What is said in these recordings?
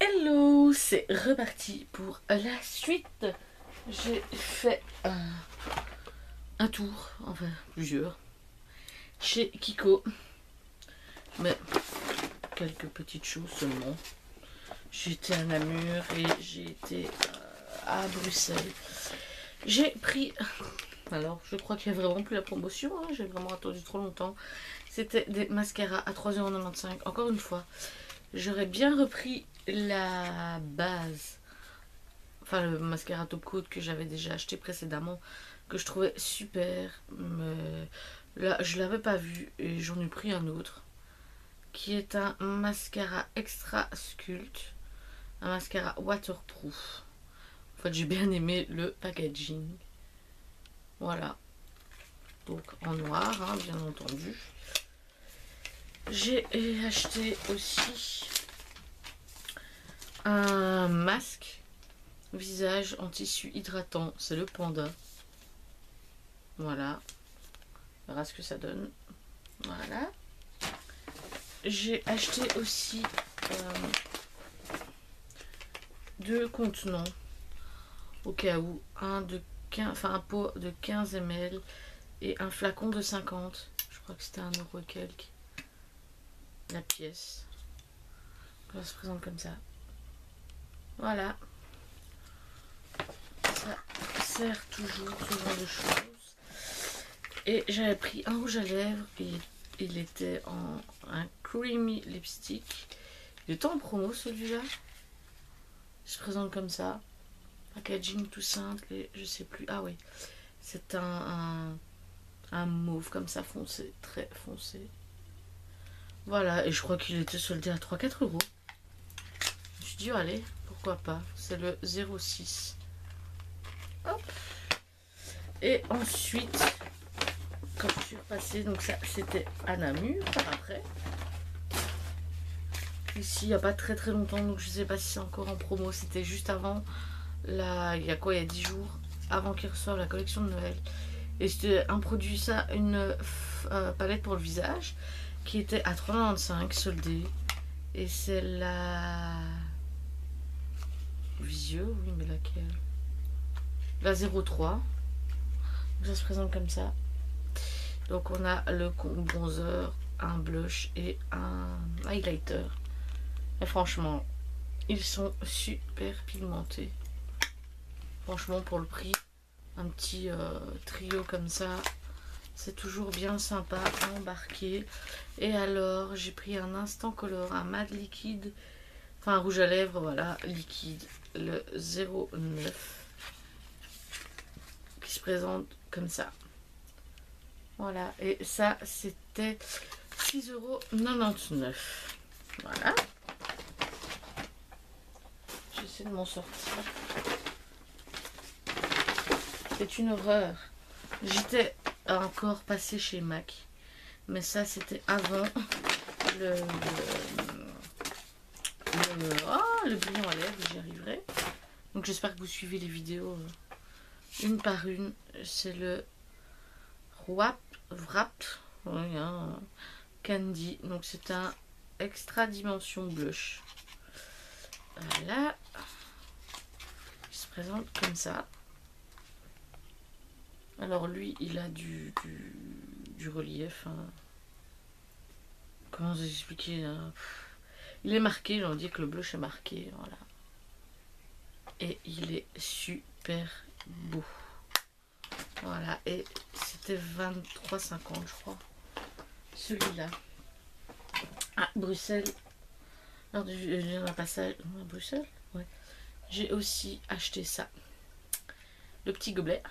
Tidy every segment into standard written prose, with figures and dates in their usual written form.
Hello, c'est reparti pour la suite. J'ai fait un tour, enfin plusieurs, chez Kiko. Mais quelques petites choses seulement. J'étais à Namur et j'ai été à Bruxelles. J'ai pris... Alors, je crois qu'il n'y a vraiment plus la promotion. Hein, j'ai vraiment attendu trop longtemps. C'était des mascaras à 3,95 €. Encore une fois, j'aurais bien repris la base. Enfin, le mascara top coat que j'avais déjà acheté précédemment, que je trouvais super. Mais là, je l'avais pas vu et j'en ai pris un autre. Qui est un mascara extra sculpt. Un mascara waterproof. En fait, j'ai bien aimé le packaging. Voilà. Donc en noir, hein, bien entendu. J'ai acheté aussi un masque visage en tissu hydratant. C'est le Panda. Voilà. On verra ce que ça donne. Voilà. J'ai acheté aussi deux contenants. Au cas où. Un pot de 15 ml et un flacon de 50. Je crois que c'était 1 € et quelques. La pièce. Ça se présente comme ça. Voilà. Ça sert toujours ce genre de choses. Et j'avais pris un rouge à lèvres et il était en un creamy lipstick. Il est en promo celui-là. Il se présente comme ça. Packaging tout simple et je sais plus. Ah oui. C'est un mauve comme ça foncé. Très foncé. Voilà. Et je crois qu'il était soldé à 3-4 €. Je me suis dit, allez, pourquoi pas. C'est le 06. Hop. Et ensuite, quand je suis repassée, donc ça c'était à Namur par après. Ici, il n'y a pas très longtemps, donc je sais pas si c'est encore en promo. C'était juste avant, il y a quoi, il y a 10 jours, avant qu'ils reçoivent la collection de Noël. Et c'était un produit, ça, une palette pour le visage, qui était à 3,95 € soldée. Et c'est la Visio, oui, mais laquelle? La 03. Donc ça se présente comme ça. Donc on a le bronzer, un blush et un highlighter. Et franchement, ils sont super pigmentés. Franchement, pour le prix, un petit trio comme ça, c'est toujours bien sympa à embarquer. Et alors, j'ai pris un Instant Color, un mat liquide, enfin un rouge à lèvres, voilà, liquide, le 09, qui se présente comme ça. Voilà, et ça c'était 6,99 €. Voilà. J'essaie de m'en sortir. C'est une horreur. J'étais encore passée chez MAC, mais ça c'était avant le brillant à lèvres, j'y arriverai. Donc j'espère que vous suivez les vidéos une par une. C'est le Wrapped, oui, hein, Candy. Donc c'est un extra dimension blush. Voilà. Il se présente comme ça. Alors lui, il a du relief. Hein. Comment vous expliquer hein. Il est marqué, j'en dis que le blush est marqué. Voilà. Et il est super beau. Voilà. Et c'était 23,50 € je crois. Celui-là. À Bruxelles. Lors d'un passage à Bruxelles. Ouais. J'ai aussi acheté ça. Le petit gobelet.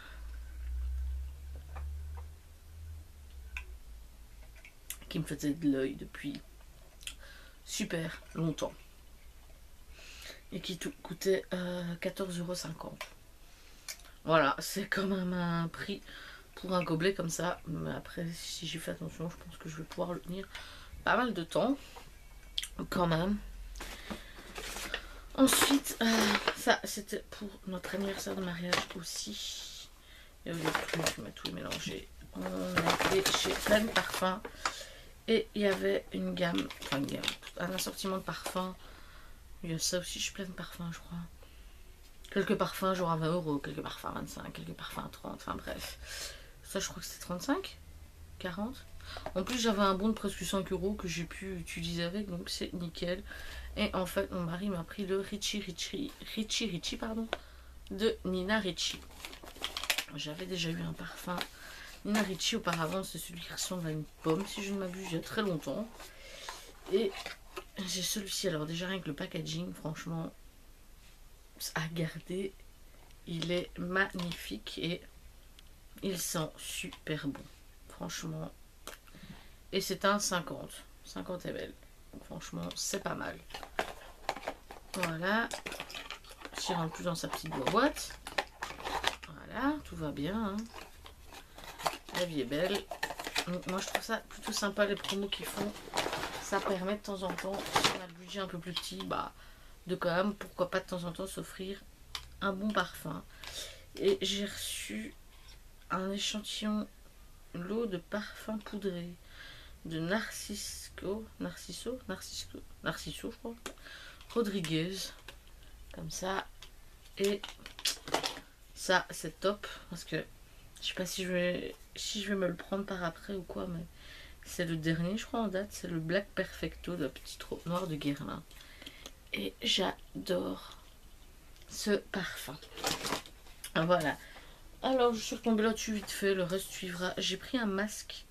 Qui me faisait de l'œil depuis super longtemps. Et qui coûtait 14,50 €. Voilà, c'est quand même un prix pour un gobelet comme ça. Mais après, si j'y fais attention, je pense que je vais pouvoir le tenir pas mal de temps. Quand même. Ensuite, ça c'était pour notre anniversaire de mariage aussi. Et au lieu de tout mélanger, on a été chez Plein Parfum. Et il y avait une gamme, enfin un assortiment de parfums Il y a ça aussi, je suis pleine de parfums, je crois. Quelques parfums genre à 20 euros, quelques parfums à 25, quelques parfums à 30, enfin bref. Ça, je crois que c'était 35, 40. En plus, j'avais un bon de presque 5 euros que j'ai pu utiliser avec, donc c'est nickel. Et en fait, mon mari m'a pris le Ricci, pardon, de Nina Ricci. J'avais déjà eu un parfum Nina Ricci auparavant, c'est celui qui ressemble à une pomme, si je ne m'abuse, il y a très longtemps. Et j'ai celui-ci, alors déjà rien que le packaging, franchement, à garder, il est magnifique et il sent super bon, franchement. Et c'est un 50 ml, donc franchement, c'est pas mal. Voilà, je rentre plus dans sa petite boîte. Voilà, tout va bien, hein. La vie est belle. Donc moi je trouve ça plutôt sympa les promos qu'ils font. Ça permet de temps en temps, si on a le budget un peu plus petit, bah de quand même, pourquoi pas de temps en temps s'offrir un bon parfum. Et j'ai reçu un échantillon lot de parfums poudrés de Narciso, je crois, Rodriguez, comme ça. Et ça c'est top parce que je sais pas si je vais me le prendre par après ou quoi, mais c'est le dernier je crois en date, c'est le Black Perfecto de la petite robe noire de Guerlain. Et j'adore ce parfum. Voilà. Alors je suis retombée là-dessus vite fait, le reste suivra. J'ai pris un masque,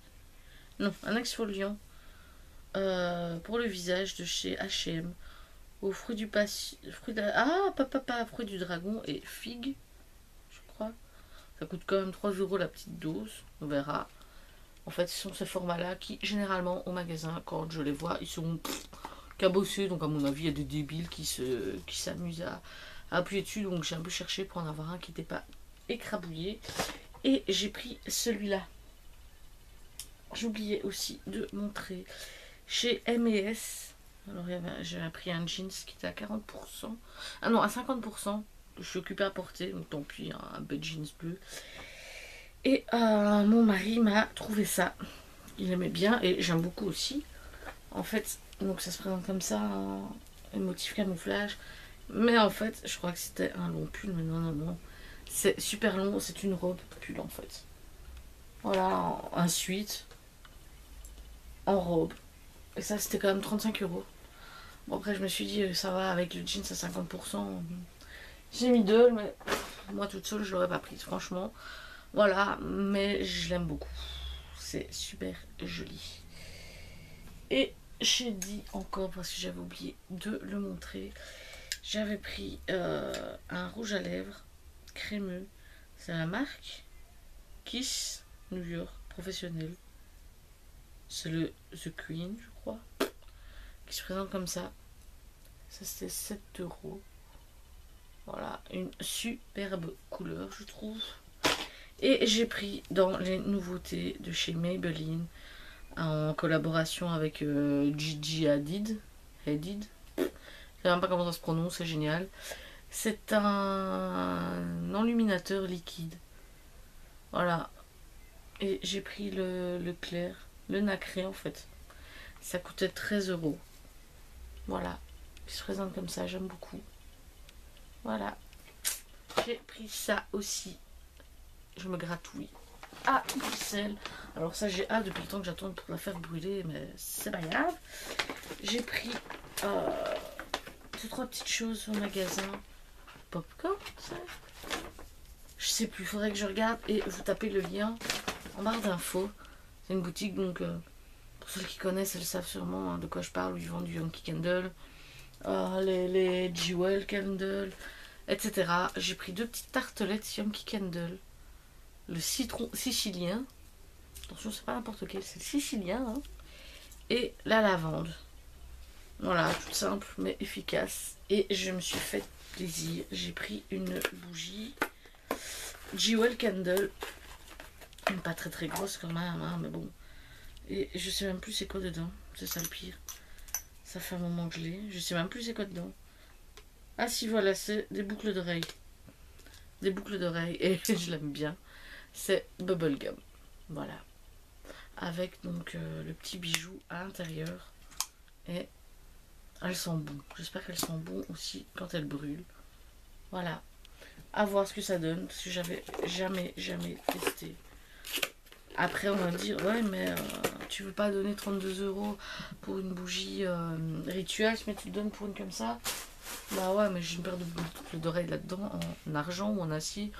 non, un exfoliant pour le visage de chez H&M aux fruits du fruits du dragon et figue, je crois. Ça coûte quand même 3 euros la petite dose, on verra. En fait, ce sont ces formats-là qui, généralement, au magasin, quand je les vois, ils sont cabossés. Donc, à mon avis, il y a des débiles qui s'amusent à appuyer dessus. Donc, j'ai un peu cherché pour en avoir un qui n'était pas écrabouillé. Et j'ai pris celui-là. J'oubliais aussi de montrer chez M&S. Alors, j'avais pris un jeans qui était à 40%. Ah non, à 50%. Je suis occupée à porter, donc tant pis, un bel jeans bleu. Et mon mari m'a trouvé ça. Il aimait bien et j'aime beaucoup aussi. En fait, donc ça se présente comme ça, un motif camouflage. Mais en fait, je crois que c'était un long pull, mais non. C'est super long, c'est une robe pull en fait. Voilà, un sweat en robe. Et ça, c'était quand même 35 euros. Bon, après, je me suis dit, ça va avec le jeans à 50%. J'ai mis deux, mais moi toute seule, je l'aurais pas prise, franchement. Voilà, mais je l'aime beaucoup. C'est super joli. Et j'ai dit encore, parce que j'avais oublié de le montrer, j'avais pris un rouge à lèvres crémeux. C'est la marque Kiss New York Professionnel. C'est le The Queen, je crois, qui se présente comme ça. Ça, c'était 7 euros. Voilà, une superbe couleur, je trouve. Et j'ai pris dans les nouveautés de chez Maybelline, en collaboration avec Gigi Hadid. Je sais même pas comment ça se prononce, c'est génial. C'est un enluminateur liquide. Voilà. Et j'ai pris le clair, le nacré en fait. Ça coûtait 13 euros. Voilà. Il se présente comme ça, j'aime beaucoup. Voilà. J'ai pris ça aussi. Je me gratouille à Bruxelles. Alors ça, j'ai hâte depuis le temps que j'attends pour la faire brûler, mais c'est pas grave. J'ai pris 2-3 petites choses au magasin. Popcorn, ça, je sais plus, faudrait que je regarde et vous tapez le lien en barre d'infos. C'est une boutique, donc pour ceux qui connaissent, elles savent sûrement de quoi je parle. Ils vendent du Yankee Candle, les Jewel Candle, etc. J'ai pris 2 petites tartelettes Yankee Candle. Le citron sicilien. Attention, c'est pas n'importe quel, c'est le sicilien. Hein. Et la lavande. Voilà, toute simple mais efficace. Et je me suis fait plaisir. J'ai pris une bougie Jewel Candle. Pas très très grosse quand même, hein, mais bon. Et je sais même plus c'est quoi dedans. C'est ça le pire. Ça fait un moment que je l'ai. Je sais même plus c'est quoi dedans. Ah si, voilà, c'est des boucles d'oreilles. Des boucles d'oreilles. Et je l'aime bien. C'est Bubblegum. Voilà. Avec donc le petit bijou à l'intérieur. Et Elles sont bon. J'espère qu'elles sont bon aussi quand elles brûlent. Voilà. À voir ce que ça donne. Parce que j'avais jamais testé. Après, on va dire, ouais, mais tu veux pas donner 32 € pour une bougie rituelle, mais tu le donnes pour une comme ça. Bah ouais, mais j'ai une paire de boucles d'oreilles là-dedans, en argent ou en acier.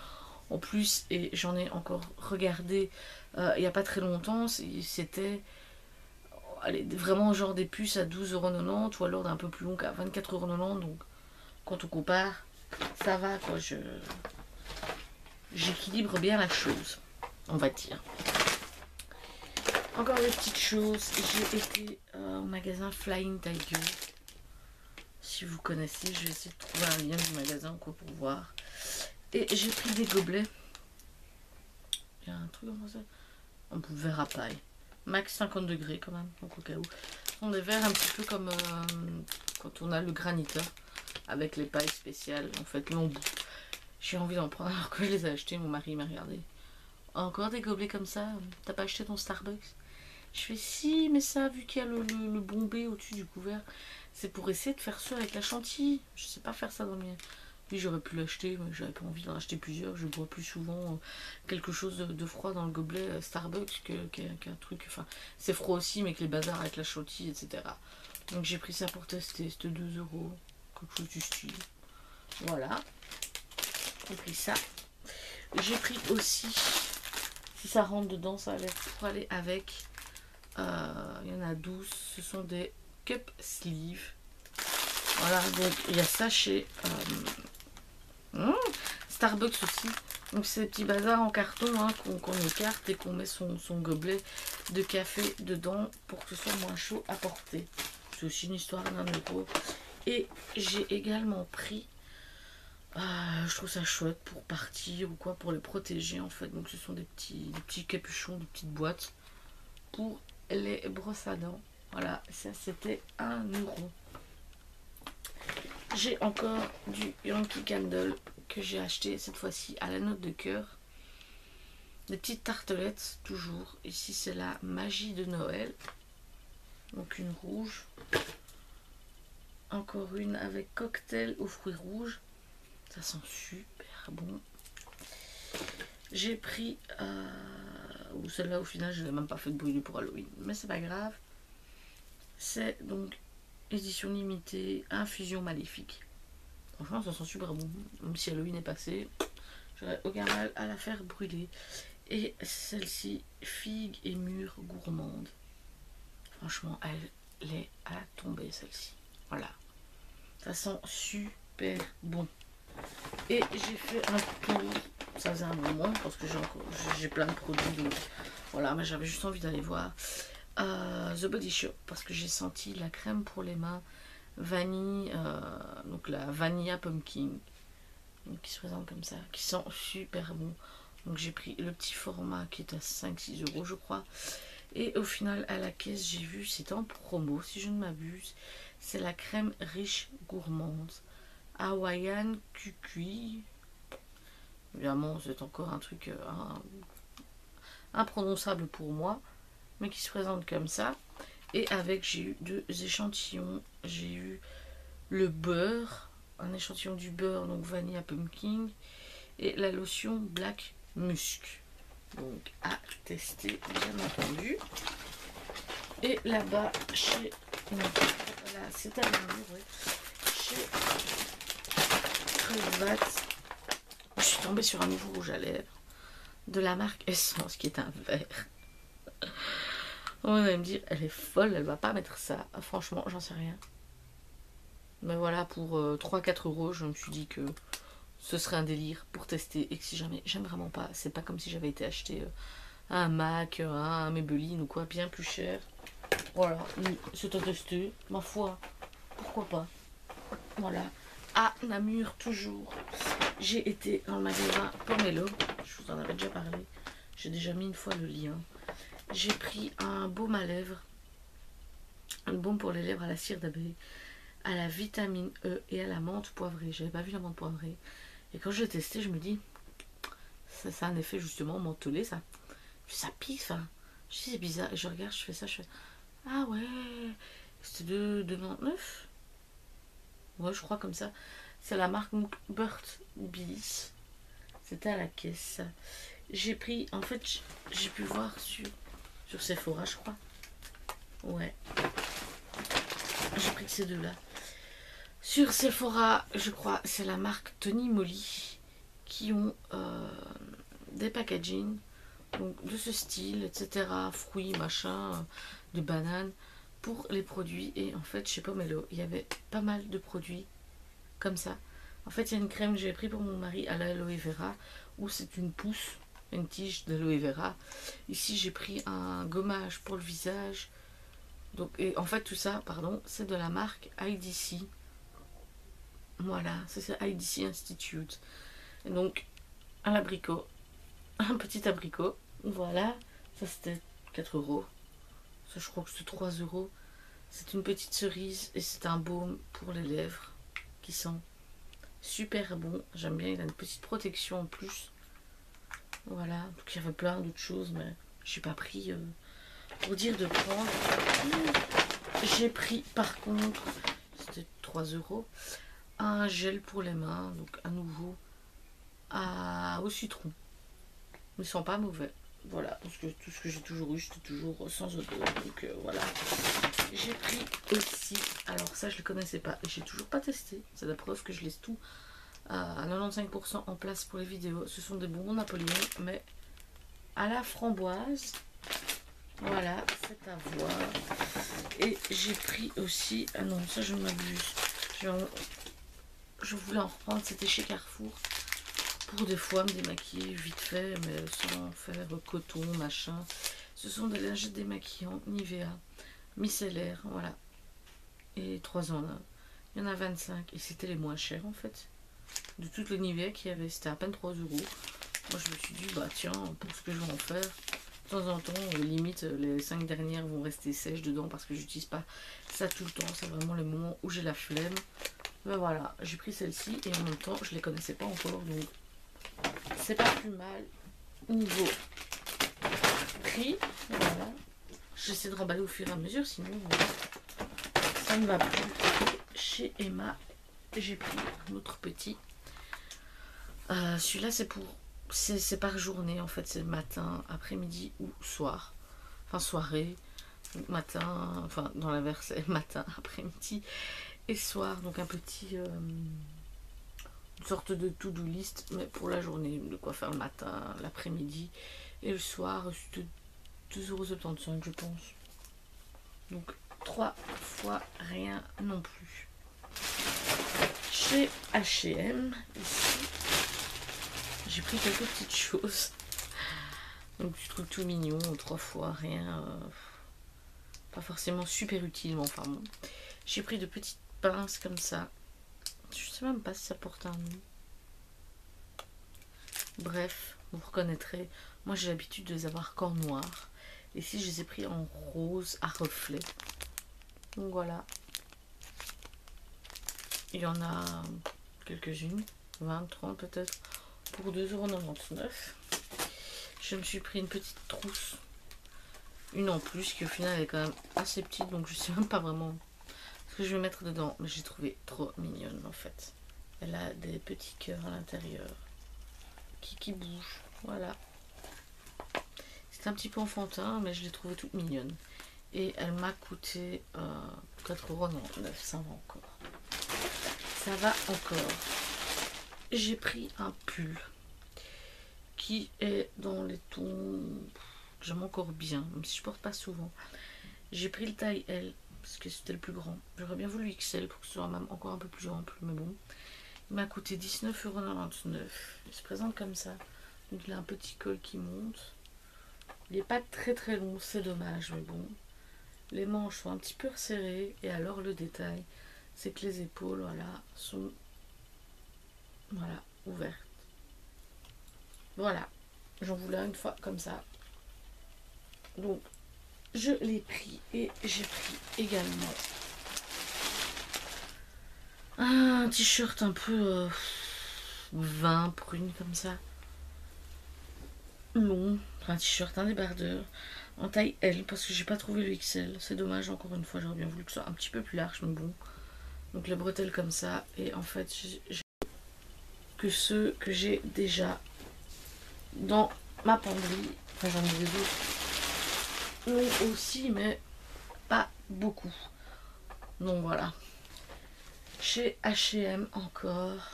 En plus, et j'en ai encore regardé il n'y a pas très longtemps, c'était vraiment genre des puces à 12,90 € ou alors d'un peu plus long qu'à 24,90 €. Donc quand on compare, ça va quoi, j'équilibre bien la chose, on va dire. Encore des petites choses, j'ai été au magasin Flying Tiger. Si vous connaissez, je vais essayer de trouver un lien du magasin quoi pour voir. Et j'ai pris des gobelets. Il y a un truc comme ça. On verre à paille. Max 50 degrés quand même, donc au cas où. Ce sont des verres un petit peu comme quand on a le granita avec les pailles spéciales, en fait, long bout. J'ai envie d'en prendre alors que je les ai achetés, mon mari m'a regardé. Encore des gobelets comme ça, t'as pas acheté ton Starbucks? Je fais si, mais ça, vu qu'il y a le bombé au-dessus du couvert, c'est pour essayer de faire ça avec la chantilly. Je sais pas faire ça dans le mien. Oui, j'aurais pu l'acheter, mais j'avais pas envie d'en acheter plusieurs. Je bois plus souvent quelque chose de froid dans le gobelet Starbucks qu'un truc. Enfin, c'est froid aussi, mais que les bazars avec la chantilly, etc. Donc j'ai pris ça pour tester. C'était 2 €, quelque chose du style. Voilà. J'ai pris ça. J'ai pris aussi, si ça rentre dedans, ça a l'air pour aller avec. Il y en a 12. Ce sont des cup sleeves. Voilà, donc il y a ça chez Starbucks aussi. Donc c'est des petits bazars en carton hein, qu'on écarte et qu'on met son gobelet de café dedans pour que ce soit moins chaud à porter. C'est aussi une histoire d'1 €. Et j'ai également pris, je trouve ça chouette pour partir ou quoi, pour les protéger en fait. Donc ce sont des petits capuchons, des petites boîtes pour les brosses à dents. Voilà, ça c'était 1 €. J'ai encore du Yankee Candle que j'ai acheté cette fois-ci à la note de cœur. Des petites tartelettes, toujours. Ici, c'est la magie de Noël. Donc une rouge. Encore une avec cocktail aux fruits rouges. Ça sent super bon. J'ai pris... celle-là, au final, je n'ai même pas fait de brûler pour Halloween. Mais c'est pas grave. C'est donc édition limitée, infusion maléfique. Franchement, ça sent super bon. Même si Halloween est passé, j'aurais aucun mal à la faire brûler. Et celle-ci, figue et mûre gourmande. Franchement, elle est à tomber, celle-ci. Voilà. Ça sent super bon. Et j'ai fait un tour. Ça faisait un moment parce que j'ai plein de produits. Donc voilà, mais j'avais juste envie d'aller voir The Body Shop parce que j'ai senti la crème pour les mains vanille, donc la Vanilla Pumpkin, donc qui se présente comme ça, qui sent super bon. Donc j'ai pris le petit format qui est à 5-6 € je crois. Et au final à la caisse j'ai vu, c'était en promo si je ne m'abuse, c'est la crème riche gourmande Hawaiian Cucuy. Évidemment c'est encore un truc imprononçable pour moi, mais qui se présente comme ça. Et avec, j'ai eu 2 échantillons. J'ai eu le beurre, un échantillon du beurre, donc vanilla pumpkin, et la lotion black musk. Donc à tester, bien entendu. Et là-bas, chez... Voilà, c'est à l'heure, ouais. Chez Crevate, je suis tombée sur un nouveau rouge à lèvres de la marque Essence, qui est un vert. On va me dire, elle est folle, elle va pas mettre ça. Franchement, j'en sais rien. Mais voilà, pour 3-4 €, je me suis dit que ce serait un délire pour tester. Et que si jamais, j'aime vraiment pas. C'est pas comme si j'avais été acheter un Mac, un Maybelline ou quoi, bien plus cher. Voilà, c'est à tester, ma foi. Pourquoi pas. Voilà. À Namur, toujours. J'ai été dans le magasin Pomelo. Je vous en avais déjà parlé. J'ai déjà mis une fois le lien. J'ai pris un baume à lèvres, un baume pour les lèvres à la cire d'abeille, à la vitamine E et à la menthe poivrée. J'avais pas vu la menthe poivrée. Et quand je l'ai testé, je me dis, ça a un effet justement mentholé, ça pique, enfin. Je dis, c'est bizarre. Et je regarde, je fais ça, je fais, ah ouais, c'était 2,99. Ouais, je crois comme ça. C'est la marque Burt Bees. C'était à la caisse. J'ai pris, en fait, j'ai pu voir sur Sephora, je crois. Ouais, j'ai pris que ces deux-là. Sur Sephora, je crois, c'est la marque Tony Moly qui ont des packaging donc de ce style, etc. Fruits, machin, de bananes pour les produits. Et en fait, chez Pomelo, il y avait pas mal de produits comme ça. En fait, il y a une crème que j'ai pris pour mon mari à l'aloe vera où c'est une pousse, une tige d'aloe vera. Ici, j'ai pris un gommage pour le visage. Donc, et en fait, tout ça, pardon, c'est de la marque IDC. Voilà, c'est IDC Institute. Et donc, un abricot, un petit abricot. Voilà, ça c'était 4 euros. Ça, je crois que c'était 3 euros. C'est une petite cerise et c'est un baume pour les lèvres qui sent super bon. J'aime bien, il a une petite protection en plus. Voilà, donc il y avait plein d'autres choses, mais j'ai pas pris pour dire de prendre. J'ai pris par contre, c'était 3 euros, un gel pour les mains, donc à nouveau au citron. Ils sont pas mauvais. Voilà, parce que tout ce que j'ai toujours eu, j'étais toujours sans odeur. Donc voilà. J'ai pris aussi, alors ça je le connaissais pas, et j'ai toujours pas testé. C'est la preuve que je laisse tout à 95% en place pour les vidéos. Ce sont des bonbons Napoléon, mais à la framboise. Voilà, c'est à voir. Et j'ai pris aussi, ah non, ça je m'abuse. Je voulais en reprendre, c'était chez Carrefour. Pour des fois me démaquiller vite fait, mais sans faire coton, machin. Ce sont des lingettes démaquillants Nivea, micellaires, voilà. Et 3 ans là. Il y en a 25 et c'était les moins chers en fait. De toutes les Nivea qu'il y avait, c'était à peine 3 euros. Moi je me suis dit, bah tiens, pour ce que je vais en faire, de temps en temps, limite les 5 dernières vont rester sèches dedans parce que j'utilise pas ça tout le temps. C'est vraiment le moment où j'ai la flemme. Mais voilà, j'ai pris celle-ci et en même temps, je les connaissais pas encore, donc c'est pas plus mal niveau prix. Voilà. J'essaie de remballer au fur et à mesure, sinon ça ne va plus. Chez Emma, j'ai pris un autre petit. Celui-là, c'est par journée en fait, c'est matin, après-midi ou soir. Enfin, soirée, matin, enfin, dans l'inverse, c'est matin, après-midi et soir. Donc, un petit. Une sorte de to-do list, mais pour la journée, de quoi faire le matin, l'après-midi et le soir, c'était 2,75 €, je pense. Donc 3 fois rien non plus. Chez H&M, ici, j'ai pris quelques petites choses. Donc du truc tout mignon, 3 fois rien, pas forcément super utile, mais enfin bon. J'ai pris de petites pinces comme ça. Je sais même pas si ça porte un nom. Bref, vous reconnaîtrez. Moi, j'ai l'habitude de les avoir qu'en noir. Et si je les ai pris en rose à reflet. Donc voilà. Il y en a quelques-unes. 20, 30 peut-être. Pour 2,99 €. Je me suis pris une petite trousse. Une en plus qui au final est quand même assez petite. Donc je sais même pas vraiment ce que je vais mettre dedans. Mais j'ai trouvé trop mignonne en fait. Elle a des petits cœurs à l'intérieur. Qui bouge, voilà. C'est un petit peu enfantin, mais je l'ai trouvée toute mignonne. Et elle m'a coûté 4,99 €, ça va encore. Ça va encore. J'ai pris un pull qui est dans les tons que j'aime encore bien, même si je porte pas souvent. J'ai pris le taille L, parce que c'était le plus grand. J'aurais bien voulu XL pour que ce soit même encore un peu plus ample, mais bon. Il m'a coûté 19,99 €. Il se présente comme ça. Donc il a un petit col qui monte. Il n'est pas très très long, c'est dommage, mais bon. Les manches sont un petit peu resserrées. Et alors le détail, c'est que les épaules, voilà, sont ouvertes. Voilà. J'en voulais une fois comme ça. Donc, je l'ai pris. Et j'ai pris également un t-shirt un peu vin prune comme ça. Long, un t-shirt, un débardeur en taille L parce que j'ai pas trouvé le XL. C'est dommage, encore une fois, j'aurais bien voulu que ce soit un petit peu plus large, mais bon, Donc les bretelles comme ça. Et en fait, j'ai que ceux que j'ai déjà dans ma penderie. Enfin, j'en ai des autres. Oui, aussi, mais pas beaucoup. Donc voilà. Chez H&M encore.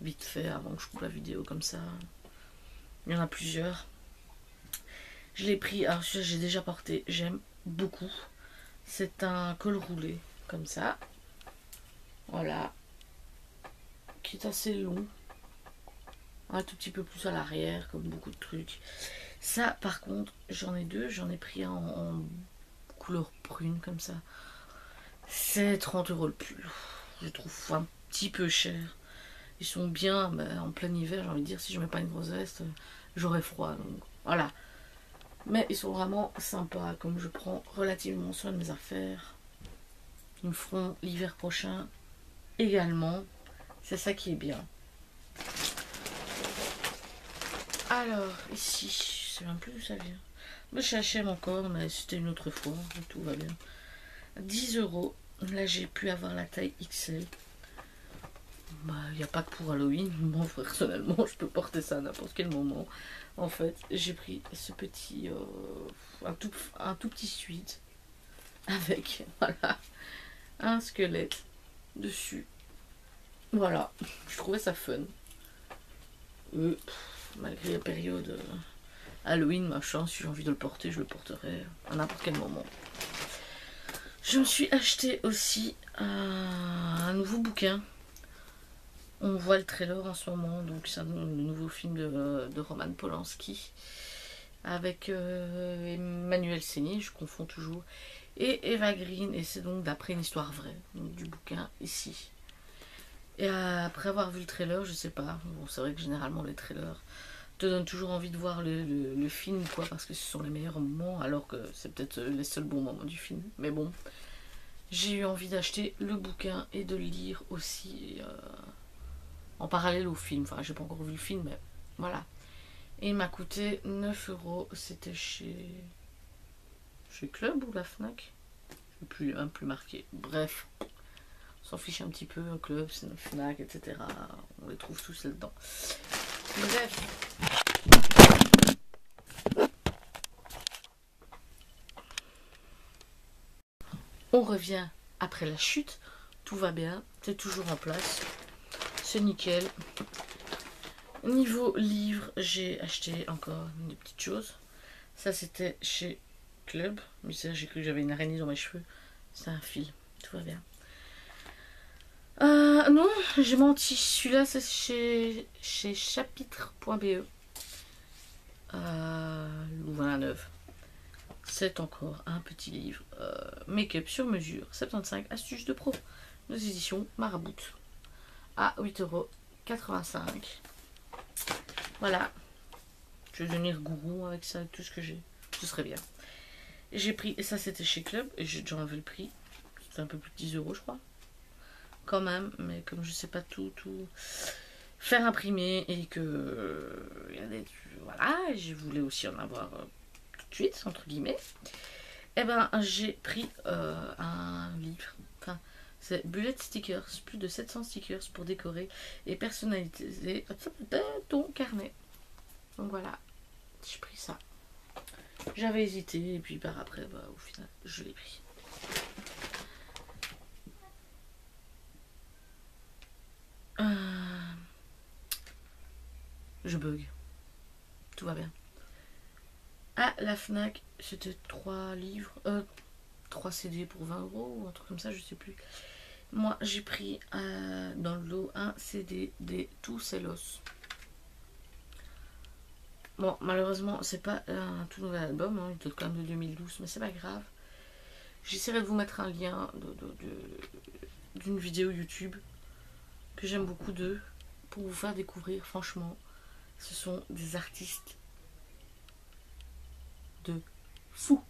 Vite fait, avant que je coupe la vidéo comme ça. Il y en a plusieurs. Je l'ai pris, alors celui-là j'ai déjà porté, j'aime beaucoup. C'est un col roulé, comme ça. Voilà. Qui est assez long. Un tout petit peu plus à l'arrière, comme beaucoup de trucs. Ça, par contre, j'en ai deux. J'en ai pris un en couleur prune, comme ça. C'est 30 € le pull. Je trouve un petit peu cher. Ils sont bien, en plein hiver, j'ai envie de dire, si je mets pas une grosse veste, j'aurais froid. Donc voilà. Mais ils sont vraiment sympas, comme je prends relativement soin de mes affaires. Ils me feront l'hiver prochain également. C'est ça qui est bien. Alors, ici, je sais même plus d'où ça vient. Mais chez H&M encore, mais c'était une autre fois, tout va bien. 10 €. Là, j'ai pu avoir la taille XL. Bah, il n'y a pas que pour Halloween. Moi, personnellement, je peux porter ça à n'importe quel moment. En fait, j'ai pris ce petit... un tout petit suite. Avec, voilà, un squelette dessus. Voilà, je trouvais ça fun. Malgré la période Halloween, machin, si j'ai envie de le porter, je le porterai à n'importe quel moment. Je me suis acheté aussi un nouveau bouquin. On voit le trailer en ce moment, donc c'est le nouveau film de Roman Polanski avec Emmanuel Seigné, je confonds toujours, et Eva Green, et c'est donc d'après une histoire vraie, donc du bouquin ici. Et après avoir vu le trailer, je sais pas, bon, c'est vrai que généralement les trailers te donnent toujours envie de voir le film, quoi, parce que ce sont les meilleurs moments, alors que c'est peut-être les seuls bons moments du film, mais bon. J'ai eu envie d'acheter le bouquin et de le lire aussi en parallèle au film. Enfin, j'ai pas encore vu le film, mais voilà. Et il m'a coûté 9 €. C'était chez Club ou la Fnac? Je ne sais plus marqué. Bref, on s'en fiche un petit peu. Club, Fnac, etc. On les trouve tous là-dedans. Bref. On revient après la chute. Tout va bien. C'est toujours en place. C'est nickel. Niveau livre, j'ai acheté encore des petites choses. Ça, c'était chez Club. Mais ça, j'ai cru que j'avais une araignée dans mes cheveux. C'est un fil. Tout va bien. Non, j'ai menti. Celui-là, c'est chez chapitre.be. Louvain-la-Neuve. C'est encore un petit livre. Make-up sur mesure. 75 astuces de pro. Nos éditions Marabout. À 8,85 €. Voilà. Je vais devenir gourou avec ça, avec tout ce que j'ai. Ce serait bien. J'ai pris, et ça c'était chez Club, et j'ai déjà enlevé le prix. C'était un peu plus de 10 € je crois. Quand même, mais comme je sais pas tout faire imprimer et que voilà, je voulais aussi en avoir tout de suite, entre guillemets. Et ben j'ai pris un livre. Enfin, c'est Bullet Stickers, plus de 700 stickers pour décorer et personnaliser ton carnet. Donc voilà, j'ai pris ça. J'avais hésité et puis par après, au final, je l'ai pris. Je bug. Tout va bien. À la Fnac, c'était 3 livres, 3 CD pour 20 € ou un truc comme ça, je sais plus. Moi, j'ai pris dans le lot un CD des Tous Los. Bon, malheureusement, c'est pas un tout nouvel album, hein, il date quand même de 2012, mais c'est pas grave. J'essaierai de vous mettre un lien d'une vidéo YouTube que j'aime beaucoup d'eux pour vous faire découvrir. Franchement, ce sont des artistes de fou.